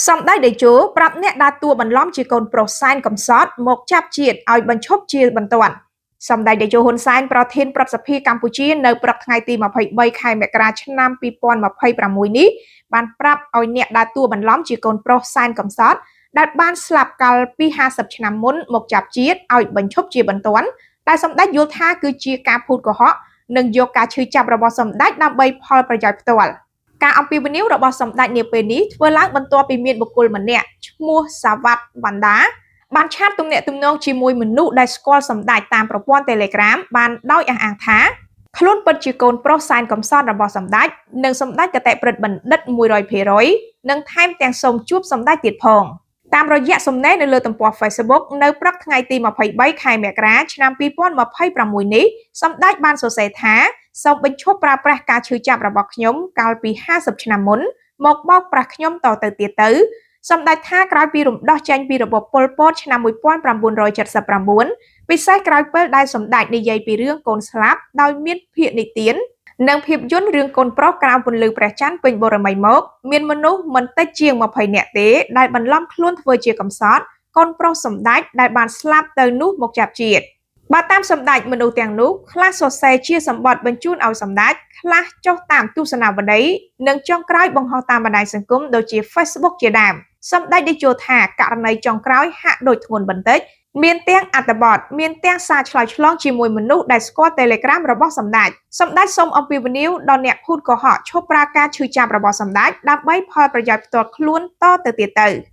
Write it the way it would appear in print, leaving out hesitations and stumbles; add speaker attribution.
Speaker 1: សម្ដេចតេជោប្រាប់អ្នកដើរតួបន្លំជាកូនប្រុសសែនកំសត់មកចាប់ជាតិឲ្យបញ្ឈប់ជាបន្ទាន់សម្ដេចតេជោហ៊ុនសែនប្រធានព្រឹទ្ធសភាកម្ពុជានៅព្រឹកថ្ងៃទី23ខែមករាឆ្នាំ2026នេះបានប្រាប់ឲ្យអ្នកដើរតួបន្លំជាកូនប្រុសសែនកំសត់ដែលបានស្លាប់កាលពី50ឆ្នាំមុនមកចាប់ជាតិឲ្យបញ្ឈប់ជាបន្ទាន់ដែលសម្ដេចយល់ថាគឺជាការភូតកុហកនិងយកការឈឺចាប់របស់សម្ដេចដើម្បីផលប្រយោជន៍ផ្ទាល់ការអំពាវនាវរបស់សម្ដេចនាពេលនេះធ្វើឡើងបន្ទាប់ពីមានបុគ្គលម្នាក់ឈ្មោះសាវ៉ាត់វណ្ណដាបានឆាតទំនាក់ទំនងជាមួយមនុស្សដែលស្គាល់សម្ដេចតាមប្រព័ន្ធ Telegram បានដោយអះអាងថាខ្លួនពិតជាកូនប្រុសសែនកំសត់របស់សម្ដេចនិងសម្ដេចគតិប្រិទ្ធបណ្ឌិត 100% និងថែមទាំងសូមជួបសម្ដេចទៀតផងតាមរយៈសំណេរនៅលើទំព័រ Facebook នៅព្រឹកថ្ងៃទី23ខែមករាឆ្នាំ2026នេះសម្ដេចបានសរសេរថាសូមបញ្ឈប់ប្រើប្រាស់ការឈឺចាប់របស់ខ្ញុំកាលពី50ឆ្នាំមុនមកបោកប្រាស់ខ្ញុំតទៅទៀតទៅសម្ដេចថាក្រោយពីរំដោះចេញពីរបបប៉ុលពតឆ្នាំ1979ពិសេសក្រោយពេលដែលសម្ដេចនិយាយពីរឿងកូនស្លាប់ដោយមានភាគនិទាននិងភាពយន្តរឿងកូនប្រុសក្រោមពន្លឺព្រះច័ន្ទពេញបូរមីមកមានមនុស្សមិនតិចជាង20នាក់ទេដែលបន្លំខ្លួនធ្វើជាកំសត់កូនប្រុសសម្ដេចដែលបានស្លាប់ទៅនោះមកចាប់ជាតិបើតាមសម្ដេចមនុស្សទាំងនោះខ្លះសរសេរជាសម្បត្តិបញ្ជូនឲ្យសម្ដេចខ្លះចុះតាមទស្សនាវដ្តីនិងចុងក្រោយបង្ហោះតាមបណ្ដាញសង្គមដូចជា Facebook ជាដើមសម្ដេចតេជោថាករណីចុងក្រោយហាក់ដូចធ្ងន់បន្តិចមានទាំងអត្ថបទមានទាំងសារឆ្លើយឆ្លងជាមួយមនុស្សដែលស្គាល់ Telegram របស់សម្ដេចសូមអំពាវនាវដល់អ្នកភូតកុហកឈប់ប្រើការឈឺចាប់របស់សម្ដេចដើម្បីផលប្រយោជន៍ផ្ទាល់ខ្លួនតទៅទៀតទៅ